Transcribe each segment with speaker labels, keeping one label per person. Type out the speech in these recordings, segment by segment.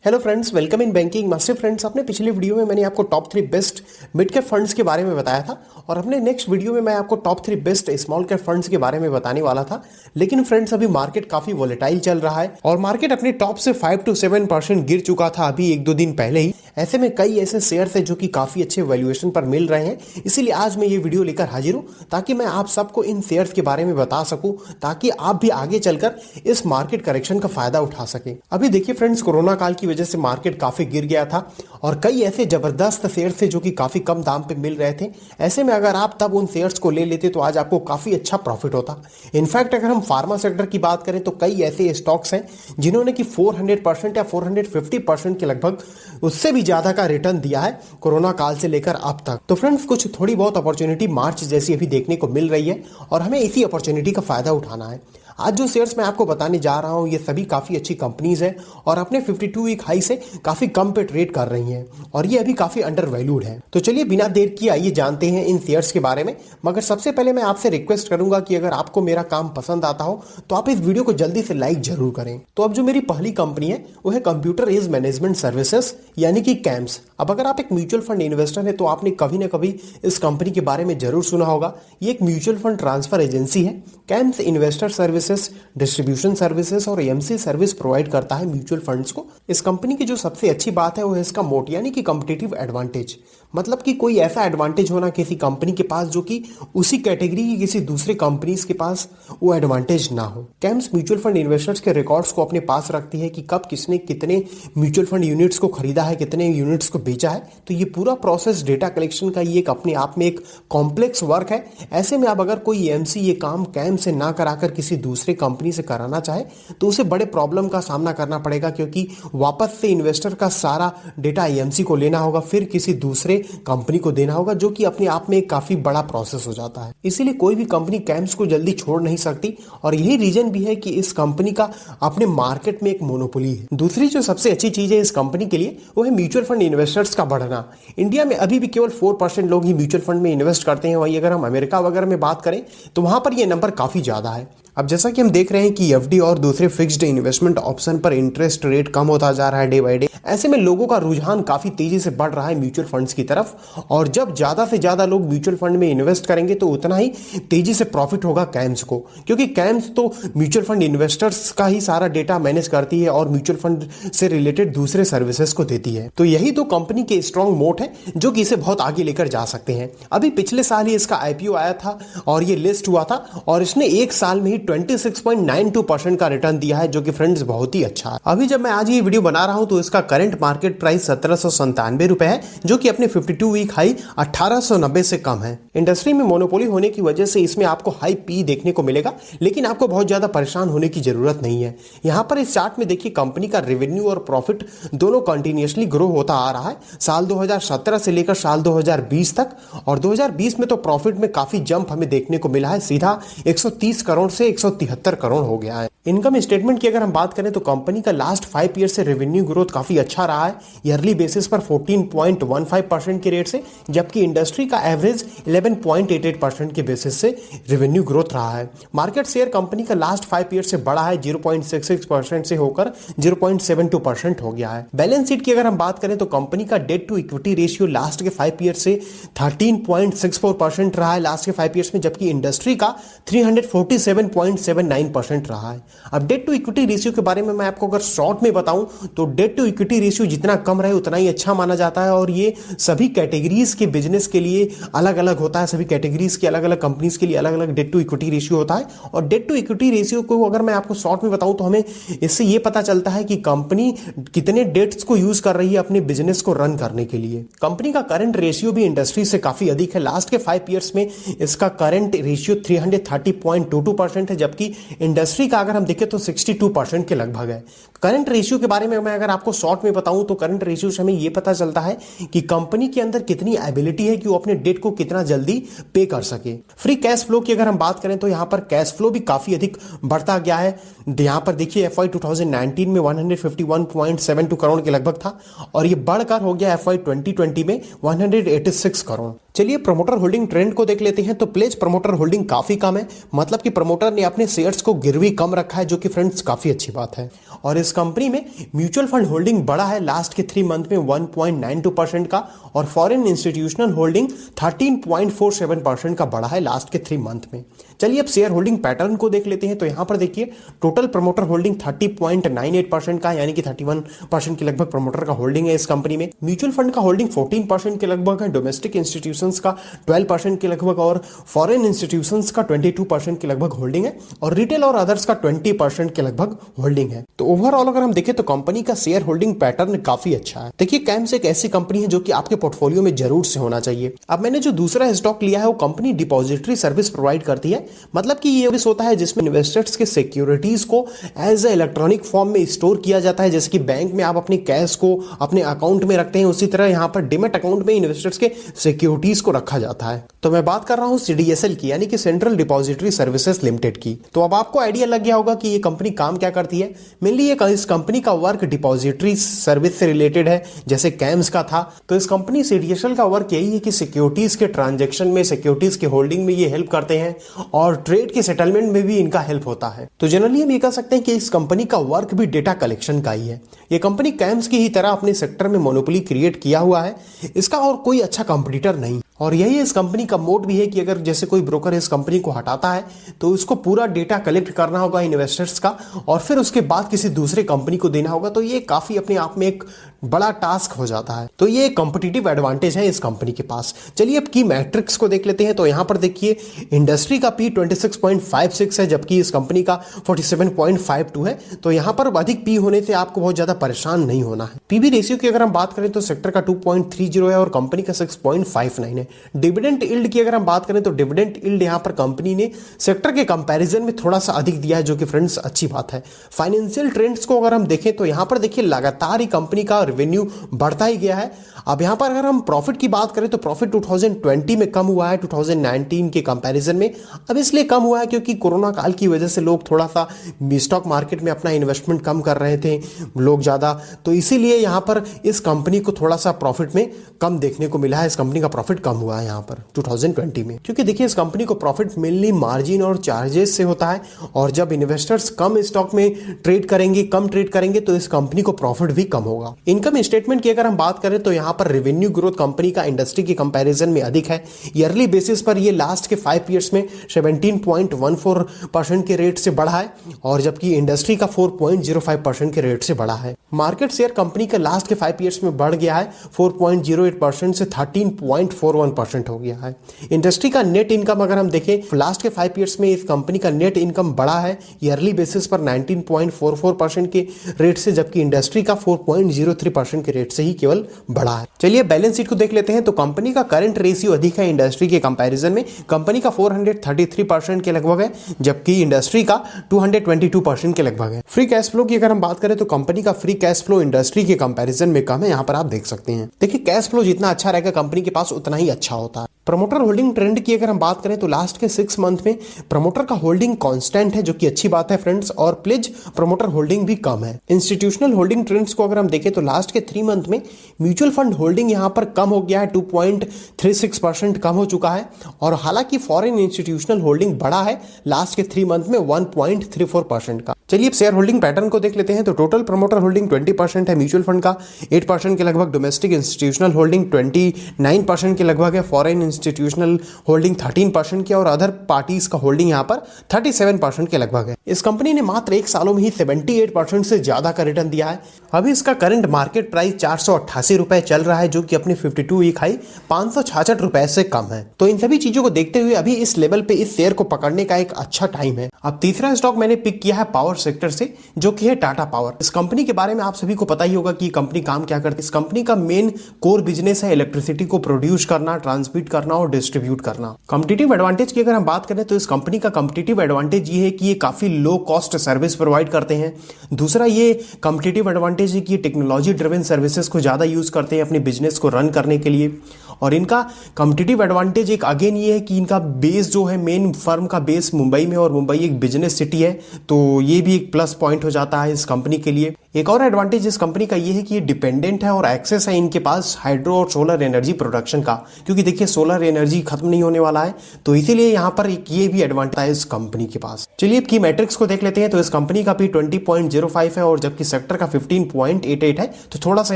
Speaker 1: Hello friends, welcome in banking master. Friends, अपने पिछले video में मैंने आपको top 3 best mid cap funds के बारे में बताया था और अपने नेक्स्ट वीडियो में मैं आपको top 3 best small cap funds के बारे में बताने वाला था। लेकिन फ्रेंड्स, अभी मार्केट काफी वोलेटाइल चल रहा है और मार्केट अपने टॉप से 5 to 7% गिर चुका था अभी 1-2 दिन पहले ही। ऐसे में कई ऐसे शेयर्स है जो कि काफी अच्छे वैल्यूएशन पर मिल रहे हैं। इसीलिए आज मैं ये वीडियो लेकर हाजिर हूँ ताकि मैं आप सबको इन शेयर्स के बारे में बता सकूं, ताकि आप भी आगे चलकर इस मार्केट करेक्शन का फायदा उठा सके। अभी देखिए फ्रेंड्स, कोरोना काल की वजह से मार्केट काफी गिर गया था और कई ऐसे जबरदस्त शेयर्स थे जो कि काफी कम दाम पे मिल रहे थे। ऐसे में अगर आप तब उन शेयर्स को ले लेते तो आज आपको काफी अच्छा प्रॉफिट होता। इनफैक्ट अगर हम फार्मा सेक्टर की बात करें तो कई ऐसे स्टॉक्स हैं जिन्होंने कि 400% या 450% के लगभग उससे भी ज्यादा का रिटर्न दिया है कोरोना काल से लेकर अब तक। तो फ्रेंड्स, कुछ थोड़ी बहुत अपॉर्चुनिटी मार्च जैसी अभी देखने को मिल रही है और हमें इसी अपॉर्चुनिटी का फायदा उठाना है। आज जो शेयर्स मैं आपको बताने जा रहा हूं ये सभी काफी अच्छी कंपनीज हैं और अपने 52 वीक हाई से काफी कम पे ट्रेड कर रही हैं और ये अभी काफी अंडर वैल्यूड है। तो चलिए बिना देर किए आइए जानते हैं इन शेयर्स के बारे में। मगर सबसे पहले मैं आपसे रिक्वेस्ट करूंगा कि अगर आपको मेरा काम पसंद आता हो तो आप इस वीडियो को जल्दी से लाइक जरूर करें। तो अब जो मेरी पहली कंपनी है वो है कंप्यूटर एज मैनेजमेंट सर्विसेज यानी कि कैम्स। अब अगर आप एक म्यूचुअल फंड इन्वेस्टर है तो आपने कभी ना कभी इस कंपनी के बारे में जरूर सुना होगा। ये एक म्यूचुअल फंड ट्रांसफर एजेंसी है। Camps investor services, distribution services और एमसी सर्विस प्रोवाइड करता है म्यूचुअल फंड्स को। इस कंपनी की जो सबसे अच्छी बात है वो है इसका मोट यानी कि कॉम्पिटिटिव एडवांटेज। मतलब कि कोई ऐसा एडवांटेज होना किसी कंपनी के पास जो कि उसी कैटेगरी की किसी दूसरे कंपनीज के पास वो एडवांटेज ना हो। कैम्स म्यूचुअल फंड इन्वेस्टर्स के रिकॉर्ड्स को अपने पास रखती है कि कब किसने कितने म्यूचुअल फंड यूनिट्स को खरीदा है, कितने यूनिट्स को बेचा है। तो ये पूरा प्रोसेस डेटा कलेक्शन का ये एक अपने आप में एक कॉम्प्लेक्स वर्क है। ऐसे में अब अगर कोई एमसी ये काम कैम से ना कराकर किसी दूसरे कंपनी से कराना चाहे तो उसे बड़े प्रॉब्लम का सामना करना पड़ेगा, क्योंकि वापस से इन्वेस्टर का सारा डेटा एमसी को लेना होगा, फिर किसी दूसरे कंपनी को देना होगा, जो कि अपने आप में एक काफी बड़ा प्रोसेस हो जाता है। इसीलिए कोई भी कंपनी कैम्स को जल्दी छोड़ नहीं सकती और यही रीजन भी है कि इस कंपनी का अपने मार्केट में एक मोनोपोली है। दूसरी जो सबसे अच्छी चीज है इस कंपनी के लिए वो है म्यूचुअल फंड इन्वेस्टर्स का बढ़ना। इंडिया में अभी भी केवल 4% लोग ही म्यूचुअल फंड में इन्वेस्ट करते हैं। वहीं अगर हम अमेरिका वगैरह में बात करें तो वहां पर यह नंबर काफी ज्यादा है। अब जैसा कि हम देख रहे हैं कि एफडी और दूसरे फिक्स्ड इन्वेस्टमेंट ऑप्शन पर इंटरेस्ट रेट कम होता जा रहा है डे बाय डे। ऐसे में लोगों का रुझान काफी तेजी से बढ़ रहा है म्यूचुअल फंड्स की तरफ और जब ज्यादा से ज्यादा लोग म्यूचुअल फंड में इन्वेस्ट करेंगे तो उतना ही तेजी से प्रॉफिट होगा कैम्स को, क्योंकि कैम्स तो म्यूचुअल फंड इन्वेस्टर्स का ही सारा डेटा मैनेज करती है और म्यूचुअल फंड से रिलेटेड दूसरे सर्विसेज को देती है। तो यही तो कंपनी के स्ट्रॉन्ग मोट है जो कि इसे बहुत आगे लेकर जा सकते हैं। अभी पिछले साल ही इसका आईपीओ आया था और ये लिस्ट हुआ था और इसने एक साल में ही 26.92% का रिटर्न दिया है, जो कि फ्रेंड्स बहुत ही अच्छा है। अभी जब मैं आज ये वीडियो बना रहा हूं तो इसका करंट मार्केट प्राइस 1797 रुपए है, जो कि अपने 52 वीक हाई 1890 से कम है। इंडस्ट्री में मोनोपोली होने की वजह से इसमें आपको हाई पी देखने को मिलेगा, लेकिन आपको बहुत ज्यादा परेशान होने की जरूरत नहीं है। यहां पर इस चार्ट में देखिए कंपनी का रेवेन्यू और प्रॉफिट दोनों कंटिन्यूअसली ग्रो होता आ रहा है साल 2017 से लेकर साल 2020 तक। और 2020 में तो प्रॉफिट में काफी जंप हमें देखने को मिला है, सीधा 130 करोड़ से 173 करोड़ हो गया है। इनकम स्टेटमेंट की अगर हम बात करें तो कंपनी का लास्ट 5 ईयर से रेवेन्यू ग्रोथ काफी अच्छा रहा है, ईयरली बेसिस पर 14.15% के रेट से, जबकि इंडस्ट्री का एवरेज 11.88% के बेसिस से रेवेन्यू ग्रोथ रहा है। मार्केट शेयर कंपनी का लास्ट 5 ईयर से बढ़ा है, 0.66% से होकर 0.72% हो गया है। बैलेंस शीट की अगर हम बात करें तो कंपनी का debt to equity ratio last के 5 ईयर से 13.64% रहा है लास्ट के 5 ईयर्स में, जबकि इंडस्ट्री का 347.79% रहा है। अब डेट टू इक्विटी रेशियो के बारे में मैं आपको अगर शॉर्ट में बताऊं तो डेट टू इक्विटी रेशियो जितना कम रहे उतना ही अच्छा माना जाता है और ये सभी कैटेगरीज के बिजनेस के लिए अलग अलग होता है। सभी कैटेगरीज के अलग अलग कंपनीज के लिए अलग अलग डेट टू इक्विटी रेशियो होता है और डेट टू इक्विटी रेशियो को अगर मैं आपको शॉर्ट में बताऊं तो हमें इससे ये पता चलता है कि कंपनी कितने डेट्स को यूज कर रही है अपने बिजनेस को रन करने के लिए। कंपनी का करंट रेशियो भी इंडस्ट्री से काफी अधिक है। लास्ट के 5 ईयर्स में इसका करंट रेशियो 330.22% है, जबकि इंडस्ट्री का अगर हम देखें तो 62% के लगभग है। करंट रेशियो के बारे में मैं अगर आपको शॉर्ट में बताऊं तो करंट रेशियो से हमें यह पता चलता है कि कंपनी के अंदर कितनी एबिलिटी है कि वो अपने डेट को कितना जल्दी पे कर सके। फ्री कैश फ्लो की अगर हम बात करें तो यहां पर कैश फ्लो भी काफी अधिक बढ़ता गया है। यहां पर देखिए FY 2019 में 151.72 करोड़ के लगभग था और ये बढ़कर हो गया FY 2020 में 186 करोड़। चलिए प्रमोटर होल्डिंग ट्रेंड को देख लेते हैं। तो प्लेज प्रमोटर होल्डिंग काफी कम है, मतलब कि प्रमोटर ने अपने शेयर्स को गिरवी कम रखा है, जो कि फ्रेंड्स काफी अच्छी बात है। और इस कंपनी में म्यूचुअल फंड होल्डिंग बढ़ा है लास्ट के 3 मंथ में 1.92% का, और फॉरेन इंस्टीट्यूशनल होल्डिंग 13.47% का बढ़ा है लास्ट के 3 मंथ में। चलिए अब शेयर होल्डिंग पैटर्न को देख लेते हैं। तो यहां पर देखिए टोटल प्रमोटर होल्डिंग 30.98% का, यानी कि 31% के लगभग प्रमोटर का होल्डिंग है इस कंपनी में। म्यूचुअल फंड का होल्डिंग 14% के लगभग है, डोमेस्टिक इंस्टीट्यूशंस का 12% के लगभग, और फॉरेन इंस्टीट्यूशंस का 22% के लगभग होल्डिंग है, और रिटेल और अदर्स का 20% के लगभग होल्डिंग है। तो ओवरऑल अगर हम देखें तो कंपनी का शेयर होल्डिंग पैटर्न काफी अच्छा है। देखिए कैम्स एक ऐसी कंपनी है जो कि आपके पोर्टफोलियो में जरूर से होना चाहिए। अब मैंने जो दूसरा स्टॉक लिया है वो कंपनी डिपॉजिटरी सर्विस प्रोवाइड करती है, मतलब कि ये सर्विस होता है जिसमें इन्वेस्टर्स के सिक्योरिटीज को एज ए इलेक्ट्रॉनिक फॉर्म में स्टोर किया जाता है। जैसे कि बैंक में आप अपनी कैश को अपने अकाउंट में रखते हैं, उसी तरह यहाँ पर डिमेट अकाउंट में इन्वेस्टर्स के सिक्योरिटीज को रखा जाता है। तो मैं बात कर रहा हूँ CDSL की, यानी कि सेंट्रल डिपॉजिटरी सर्विसेज लिमिटेड की। तो अब आपको आइडिया लग गया होगा कि ये कंपनी काम क्या करती है। मेनली इस कंपनी का वर्क डिपॉजिटरी सर्विस से रिलेटेड है, जैसे कैम्स का था। तो इस कंपनी CDSL का वर्क यही है कि सिक्योरिटीज के ट्रांजेक्शन में, सिक्योरिटीज के होल्डिंग में ये हेल्प करते हैं, और ट्रेड के सेटलमेंट में भी इनका हेल्प होता है। तो जनरली हम ये कह सकते हैं कि इस कंपनी का वर्क भी डेटा कलेक्शन का ही है। ये कंपनी कैम्स की ही तरह अपने सेक्टर में मोनोपोली क्रिएट किया हुआ है, इसका और कोई अच्छा कंपटीटर नहीं। और यही इस कंपनी का मोड भी है कि अगर जैसे कोई ब्रोकर इस कंपनी को हटाता है तो उसको पूरा डेटा कलेक्ट करना होगा इन्वेस्टर्स का, और फिर उसके बाद किसी दूसरे कंपनी को देना होगा। तो ये काफी अपने आप में एक बड़ा टास्क हो जाता है। तो ये एक कॉम्पिटिटिव एडवांटेज है इस कंपनी के पास। चलिए अब की मैट्रिक्स को देख लेते हैं। तो यहां पर देखिए इंडस्ट्री का P 26.56 है, जबकि इस कंपनी का 47.52 है। तो यहां पर अधिक पी होने से आपको बहुत ज्यादा परेशान नहीं होना है। पीबी रेशियो की अगर हम बात करें तो सेक्टर का 2.30 है और कंपनी का 6.59 है। डिविडेंड यील्ड की अगर हम बात करें तो डिविडेंड यील्ड यहां पर कंपनी ने सेक्टर के कंपैरिजन में थोड़ा सा अधिक दिया है, जो कि फ्रेंड्स अच्छी बात है। फाइनेंशियल ट्रेंड्स को अगर हम देखें तो यहां पर देखिए लगातार ही कंपनी का रेवेन्यू बढ़ता ही गया है। अब यहां पर अगर हम प्रॉफिट की बात करें तो प्रॉफिट 2020 में कम हुआ है 2019 के कंपैरिजन में। अब इसलिए कम हुआ है क्योंकि कोरोना काल की वजह से लोग थोड़ा सा स्टॉक मार्केट में अपना इन्वेस्टमेंट कम कर रहे थे लोग ज्यादा, तो इसीलिए यहां पर इस कंपनी को थोड़ा सा प्रॉफिट में कम देखने को मिला है। इस कंपनी का प्रॉफिट कम हुआ है यहां पर 2020 में, क्योंकि देखिए इस कंपनी को प्रॉफिट मेनली मार्जिन और चार्जेस से होता है, और जब इन्वेस्टर्स कम स्टॉक में ट्रेड करेंगे, कम ट्रेड करेंगे, तो इस कंपनी को प्रॉफिट भी कम होगा। इनकम स्टेटमेंट की अगर हम बात करें तो यहां पर रेवेन्यू ग्रोथ कंपनी का इंडस्ट्री के कंपैरिजन में अधिक है। ईयरली बेसिस पर ये लास्ट के 5 ईयर्स में 17.14% के रेट से बढ़ा है, और जबकि इंडस्ट्री का 4.05% के रेट से बढ़ा है। मार्केट शेयर कंपनी का लास्ट के 5 ईयर्स में बढ़ गया है 4.08% से 13.41% हो गया है। इंडस्ट्री का नेट इनकम अगर हम देखें लास्ट के 5 ईयर्स में इस कंपनी का नेट इनकम बढ़ा है ईयरली बेसिस पर 19.44% के रेट से, जबकि इंडस्ट्री का 4.03% के रेट से ही केवल बढ़ा है। चलिए बैलेंस शीट को देख लेते हैं। तो कंपनी का करंट रेशियो अधिक है इंडस्ट्री के कंपैरिजन में। कंपनी का 433% के लगभग है, जबकि इंडस्ट्री का 222% के लगभग है। फ्री कैश फ्लो की अगर हम बात करें तो कंपनी का फ्री कैश फ्लो इंडस्ट्री के कंपैरिजन में कम है, यहां पर आप देख सकते हैं। देखिए कैश फ्लो जितना अच्छा रहेगा कंपनी के पास उतना ही अच्छा होता है। प्रमोटर होल्डिंग ट्रेंड की अगर हम बात करें तो लास्ट के 6 मंथ में प्रमोटर का होल्डिंग कांस्टेंट है, जो कि अच्छी बात है फ्रेंड्स, और प्लेज प्रमोटर होल्डिंग भी कम है। इंस्टीट्यूशनल होल्डिंग ट्रेंड्स को अगर हम देखें तो लास्ट के 3 मंथ में म्यूचुअल फंड होल्डिंग यहां पर कम हो गया है, 2.36% कम हो चुका है, और हालांकि फॉरेन इंस्टीट्यूशनल होल्डिंग बढ़ा है लास्ट के 3 मंथ में 1.34% का। चलिए शेयर होल्डिंग पैटर्न को देख लेते हैं। तो टोटल प्रमोटर होल्डिंग 20% है, म्यूचुअल फंड का 8% के लगभग, डोमेस्टिक इंस्टीट्यूशनल होल्डिंग 29% के लगभग है, फॉरेन इंस्टीट्यूशनल होल्डिंग 13% की, और अदर पार्टीज का होल्डिंग यहां पर 37% के लगभग है। इस कंपनी ने मात्र 1 सालों में ही 78% से ज्यादा का रिटर्न दिया है। अभी इसका करंट मार्केट प्राइस 488 रुपए चल रहा है, जो कि अपने 52 वीक हाई 566 रुपए से कम है। तो इन सभी चीजों को देखते हुए अभी इस लेवल पे इस शेयर को पकड़ने का एक अच्छा टाइम है। अब तीसरा स्टॉक मैंने पिक किया है पावर सेक्टर से, जो कि है टाटा पावर। इस कंपनी के बारे में आप सभी को पता ही होगा कि कंपनी काम क्या करती है। इस कंपनी का मेन कोर बिजनेस है इलेक्ट्रिसिटी को प्रोड्यूस करना, ट्रांसमिट करना और डिस्ट्रीब्यूट करना। कॉम्पिटिटिव एडवांटेज की अगर हम बात करें तो इस कंपनी का कॉम्पिटिटिव एडवांटेज ये है कि ये काफी लो कॉस्ट सर्विस प्रोवाइड करते हैं। दूसरा ये कॉम्पिटिटिव एडवांटेज है कि ये टेक्नोलॉजी ड्रिवन सर्विसेज को ज्यादा यूज करते हैं अपने बिजनेस को रन करने के लिए। और इनका कॉम्पिटिटिव एडवांटेज एक अगेन ये है कि इनका बेस जो है, मेन फर्म का बेस मुंबई में, और मुंबई एक बिजनेस सिटी है, तो ये भी एक प्लस पॉइंट हो जाता है इस कंपनी के लिए। एक और एडवांटेज इस कंपनी का ये है कि ये डिपेंडेंट है और एक्सेस है इनके पास हाइड्रो और सोलर एनर्जी प्रोडक्शन का, क्योंकि देखिए सोलर एनर्जी खत्म नहीं होने वाला है, तो इसीलिए यहाँ पर एक ये भी एडवांटेज है इस कंपनी के पास। चलिए अब की मैट्रिक्स को देख लेते हैं। तो इस कंपनी का पी 20.05 है और जबकि सेक्टर का 15.88 है, तो थोड़ा सा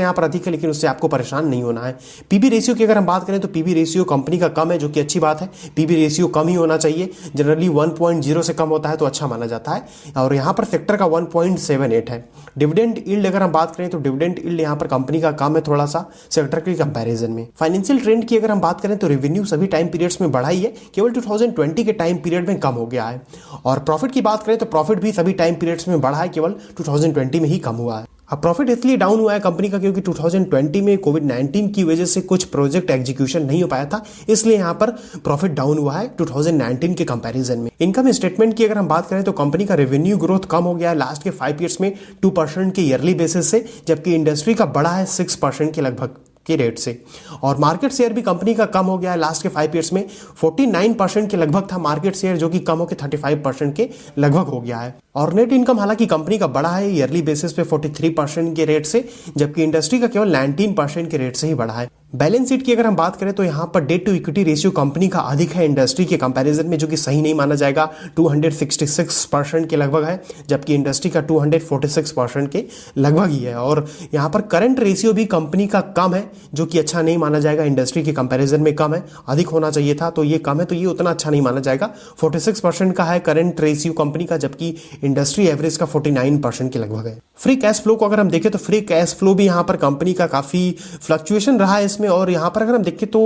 Speaker 1: यहाँ पर अधिक है, लेकिन उससे आपको परेशान नहीं होना है। पीबी रेशियो की अगर हम बात करें तो पीबी रेशियो कंपनी का कम है, जो कि अच्छी बात है। पीबी रेशियो कम ही होना चाहिए, जनरली 1.0 से कम होता है तो अच्छा माना जाता है, और यहाँ पर सेक्टर का 1.78 है। डिविडेंड यील्ड अगर हम बात करें तो डिविडेंड यील्ड यहाँ पर कंपनी का कम है थोड़ा सा सेक्टर के कंपैरिजन में। फाइनेंशियल ट्रेंड की अगर हम बात करें तो रेवेन्यू सभी टाइम पीरियड्स में बढ़ा ही है, केवल 2020 के टाइम पीरियड में कम हो गया है। और प्रॉफिट की बात करें तो प्रॉफिट भी सभी टाइम पीरियड्स में बढ़ा है, केवल 2020 में ही कम हुआ है। अब प्रॉफिट इसलिए डाउन हुआ है कंपनी का क्योंकि 2020 में कोविड-19 की वजह से कुछ प्रोजेक्ट एग्जीक्यूशन नहीं हो पाया था, इसलिए यहाँ पर प्रॉफिट डाउन हुआ है 2019 के कंपैरिजन में। इनकम स्टेटमेंट की अगर हम बात करें तो कंपनी का रेवेन्यू ग्रोथ कम हो गया है लास्ट के 5 ईयर्स में 2% के ईयरली बेसिस से, जबकि इंडस्ट्री का बढ़ा है 6% के लगभग के रेट से। और मार्केट शेयर भी कंपनी का कम हो गया है लास्ट के 5 ईयर्स में 49% के लगभग था मार्केट शेयर, जो कि कम होकर 35% के लगभग हो गया है। और नेट इनकम हालांकि कंपनी का बढ़ा है ईयरली बेसिस पे 43% के रेट से, जबकि इंडस्ट्री का केवल 19% के रेट से ही बढ़ा है। बैलेंस शीट की अगर हम बात करें तो यहाँ पर debt to equity ratio company का अधिक है इंडस्ट्री के कंपैरिजन में, जो कि सही नहीं माना जाएगा। 266% के लगभग है, जबकि इंडस्ट्री का 246% के लगभग ही है। और यहाँ पर करंट रेशियो भी कंपनी का कम है, जो कि अच्छा नहीं माना जाएगा। इंडस्ट्री के कंपैरिजन में कम है, अधिक होना चाहिए था, तो ये कम है, तो ये उतना अच्छा नहीं माना जाएगा। 46% का है करंट रेशियो कंपनी का, जबकि इंडस्ट्री एवरेज का 49% के लगभग है। फ्री कैश फ्लो को अगर हम देखें तो फ्री कैश फ्लो भी यहाँ पर कंपनी का काफी फ्लक्चुएशन रहा है इसमें, और यहाँ पर अगर हम देखें तो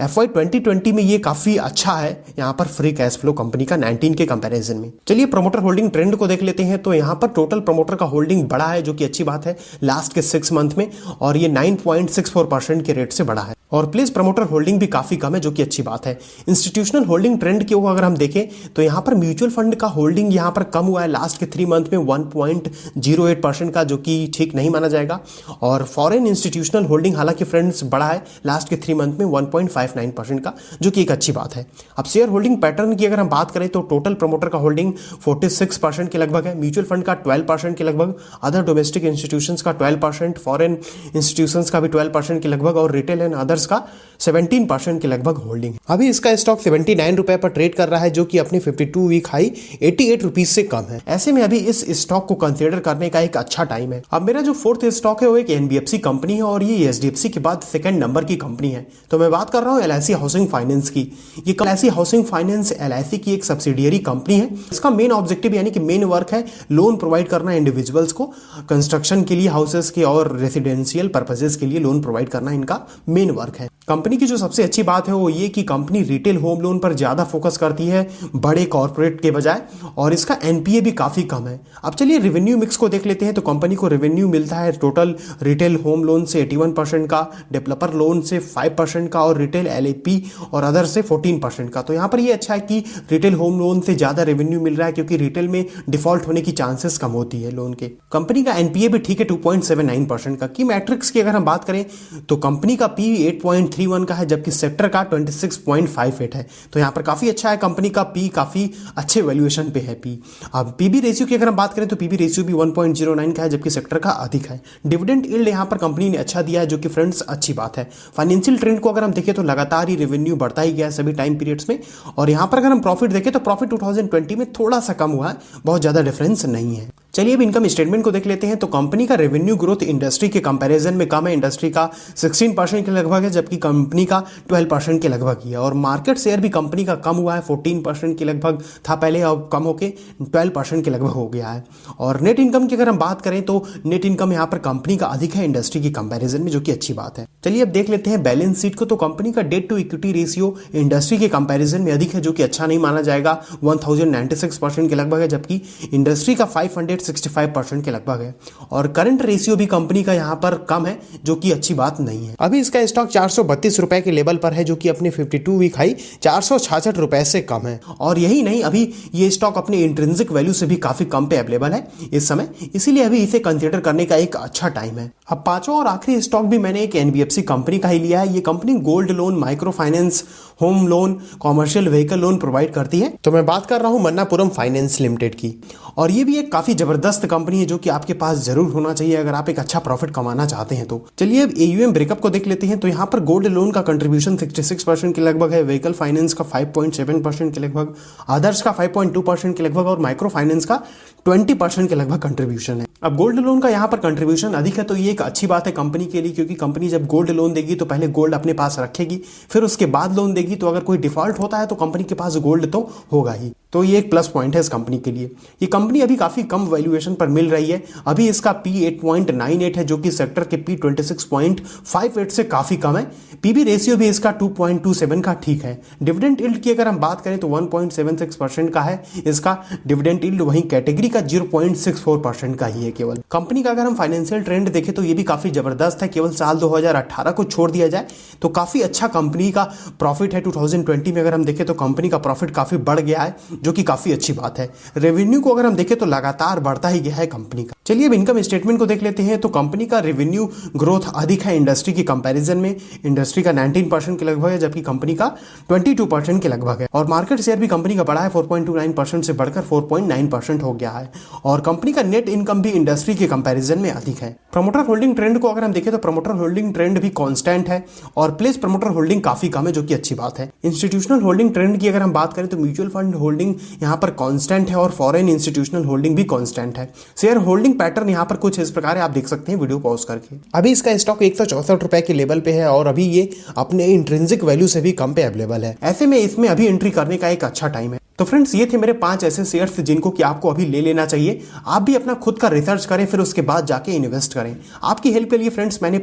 Speaker 1: FY 2020 में ये काफी अच्छा है यहाँ पर फ्री कैश फ्लो कंपनी का 19 के कंपैरिजन में। चलिए प्रमोटर होल्डिंग ट्रेंड को देख लेते हैं। तो यहाँ पर टोटल प्रमोटर का होल्डिंग बढ़ा है, जो कि अच्छी बात है लास्ट के 6 मंथ में, और ये 9.64% के रेट से बढ़ा है। और प्लेस प्रमोटर होल्डिंग भी काफी कम है, जो कि अच्छी बात है। इंस्टीट्यूशनल होल्डिंग ट्रेंड को अगर हम देखें तो यहाँ पर म्यूचुअल फंड का होल्डिंग यहाँ पर कम हुआ है लास्ट के 3 मंथ में 1.08% का, जो कि ठीक नहीं माना जाएगा। और फॉरेन इंस्टीट्यूशनल होल्डिंग हालांकि फ्रेंड्स बढ़ा है लास्ट के 3 मंथ में 1.59% का, जो कि एक अच्छी बात है। अब शेयर होल्डिंग पैटर्न की अगर हम बात करें तो टोटल प्रमोटर का होल्डिंग 46% के लगभग है, म्यूचुअल फंड का 12% के लगभग, अदर डोमेस्टिक इंस्टीट्यूशंस का 12%, फॉरेन इंस्टीट्यूशंस का भी 12% के लगभग, और रिटेल एंड अदर्स का 17% के लगभग होल्डिंग। अभी इसका स्टॉक 79 रुपए पर ट्रेड कर रहा है, जो कि अपने 52 वीक हाई 88 रुपीज से कम है। ऐसे में अभी इस स्टॉक को कंसीडर करने का एक अच्छा टाइम है। अब मेरा जो फोर्थ स्टॉक है वो एक NBFC कंपनी है, और ये HDFC के बाद सेकंड नंबर की कंपनी है। तो मैं बात कर रहा हूँ LIC हाउसिंग फाइनेंस की। ये LIC हाउसिंग फाइनेंस LIC की एक सब्सिडियरी कंपनी है। इसका मेन ऑब्जेक्टिव यानी कि मेन वर्क है लोन प्रोवाइड करना इंडिविजुअल्स को कंस्ट्रक्शन के लिए, हाउसेस के और रेसिडेंशियल पर्पजेस के लिए लोन प्रोवाइड करना इनका मेन वर्क है। कंपनी की जो सबसे अच्छी बात है वो ये कि कंपनी रिटेल होम लोन पर ज्यादा फोकस करती है बड़े कॉर्पोरेट के बजाय, और इसका NPA भी काफी कम है। अब चलिए रेवेन्यू मिक्स को देख लेते हैं। तो कंपनी को रेवेन्यू मिलता है टोटल रिटेल होम लोन से 81% का, डेवलपर लोन से 5% का, और रिटेल LAP और अदर से 14% का। तो यहाँ पर ये अच्छा है कि रिटेल होम लोन से ज्यादा रेवेन्यू मिल रहा है, क्योंकि रिटेल में डिफॉल्ट होने की चांसेस कम होती है लोन के। कंपनी का NPA भी ठीक है 2.79% का। की मैट्रिक्स की अगर हम बात करें तो कंपनी का P 8.31 का है, जबकि सेक्टर का 26.58 है। तो यहाँ पर काफी अच्छा है, कंपनी का P काफी अच्छे वैल्यूएशन पे है P। अब PB रेशियो की अगर हम बात करें तो PB रेशियो भी 1.09 का है, जबकि सेक्टर का अधिक है। डिविडेंड यील्ड यहाँ पर कंपनी ने अच्छा दिया है, जो कि फ्रेंड्स अच्छी बात है। फाइनेंशियल ट्रेंड को अगर हम देखें तो लगातार ही रेवेन्यू बढ़ता ही गया है सभी टाइम पीरियड्स में। और यहाँ पर अगर हम प्रॉफिट देखें तो प्रॉफिट 2020 में थोड़ा सा कम हुआ है, बहुत ज्यादा डिफरेंस नहीं है। चलिए अब इनकम स्टेटमेंट को देख लेते हैं। तो कंपनी का रेवेन्यू ग्रोथ इंडस्ट्री के कंपैरिजन में कम है, इंडस्ट्री का 16% के लगभग है, जबकि कंपनी का 12% के लगभग ही है। और मार्केट शेयर भी कंपनी का कम हुआ है, 14% के लगभग था पहले, अब कम होके 12% के लगभग हो गया है। और नेट इनकम की अगर हम बात करें तो नेट इनकम यहाँ पर कंपनी का अधिक है इंडस्ट्री की कंपैरिजन में, जो कि अच्छी बात है। चलिए अब देख लेते हैं बैलेंस शीट को। तो कंपनी का debt to equity ratio industry के कंपैरिजन में अधिक है, जो कि अच्छा नहीं माना जाएगा, 1096% के लगभग है, जबकि इंडस्ट्री का 565% के लगभग है। और करंट रेशियो भी कंपनी का यहाँ पर कम है, जो कि अच्छी बात नहीं है। अभी इसका स्टॉक 432 रुपए के लेवल पर है, जो कि अपने 52 वीक हाई 466 रुपए से कम है। और यही नहीं, अभी ये स्टॉक अपने इंट्रिंसिक वैल्यू से भी काफी कम पे अवेलेबल है इस समय, इसीलिए अभी इसे कंसीडर करने का एक अच्छा टाइम है। अब पांचवा और आखिरी स्टॉक भी मैंने एक NBFC कंपनी का ही लिया है। ये company gold loan, micro finance, home loan, commercial vehicle loan provide करती है। तो मैं बात कर रहा हूं मन्नापुरम फाइनेंस लिमिटेड की, और ये भी एक काफी जबरदस्त कंपनी है जो कि आपके पास जरूर होना चाहिए अगर आप एक अच्छा प्रॉफिट कमाना चाहते हैं। तो चलिए अब एयूएम ब्रेकअप को देख लेते हैं। तो यहाँ पर गोल्ड लोन का कंट्रीब्यूशन 66% के लगभग है, व्हीकल फाइनेंस का 5.7% के लगभग, अदर्स का 5.2% के लगभग और माइक्रो फाइनेंस का 20% के लगभग कंट्रीब्यूशन है। अब गोल्ड लोन का यहाँ पर कंट्रीब्यूशन अधिक है तो ये एक अच्छी बात है कंपनी के लिए, क्योंकि कंपनी जब गोल्ड लोन देगी तो पहले गोल्ड अपने पास रखेगी, फिर उसके बाद लोन देगी। तो अगर कोई डिफॉल्ट होता है तो कंपनी के पास गोल्ड तो होगा ही, तो ये एक प्लस पॉइंट है इस कंपनी के लिए। ये कंपनी अभी काफी कम वैल्यूएशन पर मिल रही है। अभी इसका P 8.98 है जो कि सेक्टर के P 26.58 से काफी कम है। पीबी रेशियो भी इसका 2.27 का ठीक है। डिविडेंड यील्ड की अगर हम बात करें तो 1.76% का है इसका डिविडेंड यील्ड, वहीं कैटेगरी का 0.64% का ही है केवल। कंपनी का अगर हम फाइनेंशियल ट्रेंड देखें तो ये भी काफी जबरदस्त है। केवल साल 2018 को छोड़ दिया जाए तो काफी अच्छा कंपनी का प्रॉफिट है। 2020 में अगर हम देखें तो कंपनी का प्रॉफिट काफी बढ़ गया है जो कि काफी अच्छी बात है। रेवेन्यू को अगर हम देखें तो लगातार बढ़ता ही गया है कंपनी का। चलिए अब इनकम स्टेटमेंट को देख लेते हैं। तो कंपनी का रेवेन्यू ग्रोथ अधिक है इंडस्ट्री की कंपैरिजन में। इंडस्ट्री का 19% के लगभग है जबकि कंपनी का 22% के लगभग है, और मार्केट शेयर भी कंपनी का बढ़ा है, 4.29% से बढ़कर 4.9% हो गया है। और कंपनी का नेट इनकम भी इंडस्ट्री के कंपैरिजन में अधिक है। प्रमोटर होल्डिंग ट्रेंड को अगर हम देखें तो प्रमोटर होल्डिंग ट्रेंड भी कांस्टेंट है और प्लेस प्रमोटर होल्डिंग काफी कम है जो कि अच्छी बात है। इंस्टीट्यूशनल होल्डिंग ट्रेंड की अगर हम बात करें तो म्यूचुअल फंड होल्डिंग यहाँ पर कांस्टेंट है और फॉरेन इंस्टीट्यूशनल होल्डिंग भी कांस्टेंट है। शेयर होल्डिंग पैटर्न यहाँ पर कुछ इस प्रकार है, आप देख सकते हैं वीडियो पॉज करके। अभी इसका स्टॉक 164 रुपए के लेवल पे है और अभी ये अपने इंट्रिंसिक वैल्यू से भी कम पे अवेलेबल है। ऐसे में इसमें अभी एंट्री करने का एक अच्छा टाइम है। तो फ्रेंड्स ये थे मेरे 5 ऐसे शेयर्स जिनको कि आपको अभी ले लेना चाहिए। आप भी अपना खुद का रिसर्च करें फिर उसके बाद जाके इन्वेस्ट करें। आपकी हेल्प के लिए फ्रेंड्स मैंने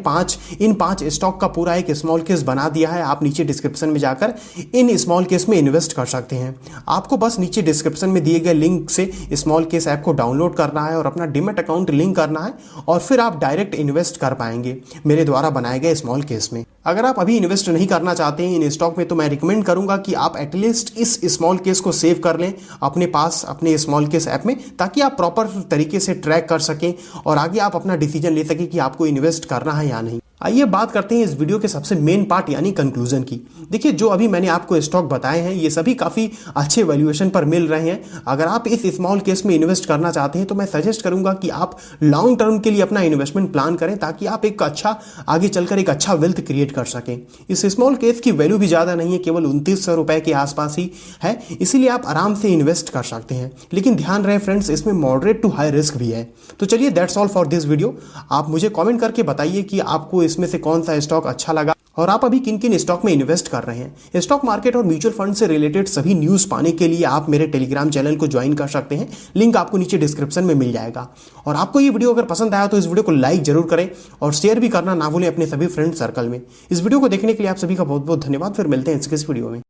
Speaker 1: इन 5 स्टॉक का पूरा एक स्मॉल केस बना दिया है। आप नीचे डिस्क्रिप्शन में जाकर इन स्मॉल केस में इन्वेस्ट कर सकते हैं। आपको बस नीचे डिस्क्रिप्शन में दिए गए लिंक से स्मॉल केस ऐप को डाउनलोड करना है और अपना डीमैट अकाउंट लिंक करना है और फिर आप डायरेक्ट इन्वेस्ट कर पाएंगे मेरे द्वारा बनाए गए स्मॉल केस में। अगर आप अभी इन्वेस्ट नहीं करना चाहते हैं इन स्टॉक में तो मैं रिकमेंड करूंगा कि आप एटलीस्ट इस स्मॉल केस को सेव कर लें अपने पास अपने स्मॉल केस ऐप में, ताकि आप प्रॉपर तरीके से ट्रैक कर सकें और आगे आप अपना डिसीजन ले सकें कि आपको इन्वेस्ट करना है या नहीं। आइए बात करते हैं इस वीडियो के सबसे मेन पार्ट यानी कंक्लूजन की। देखिए जो अभी मैंने आपको स्टॉक बताए हैं ये सभी काफ़ी अच्छे वैल्यूएशन पर मिल रहे हैं। अगर आप इस स्मॉल केस में इन्वेस्ट करना चाहते हैं तो मैं सजेस्ट करूंगा कि आप लॉन्ग टर्म के लिए अपना इन्वेस्टमेंट प्लान करें ताकि आप एक अच्छा आगे चलकर एक अच्छा वेल्थ क्रिएट कर सकें। इस स्मॉल केस की वैल्यू भी ज़्यादा नहीं है, केवल 2900 रुपए के आसपास ही है, इसीलिए आप आराम से इन्वेस्ट कर सकते हैं। लेकिन ध्यान रहे फ्रेंड्स इसमें मॉडरेट टू हाई रिस्क भी है। तो चलिए that's all for this video. आप मुझे कॉमेंट करके बताइए कि आपको इसमें से कौन सा स्टॉक अच्छा लगा और आप अभी किन किन स्टॉक में इन्वेस्ट कर रहे हैं। स्टॉक मार्केट और म्यूचुअल फंड से रिलेटेड सभी न्यूज़ पाने के लिए आप मेरे टेलीग्राम चैनल को ज्वाइन कर सकते हैं, लिंक आपको नीचे डिस्क्रिप्शन में मिल जाएगा। और आपको ये वीडियो अगर पसंद आया तो इस वीडियो को लाइक जरूर करें और शेयर भी करना ना भूलें अपने सभी फ्रेंड सर्कल में। इस वीडियो को देखने के लिए आप सभी का बहुत बहुत धन्यवाद। फिर मिलते हैं इस वीडियो में।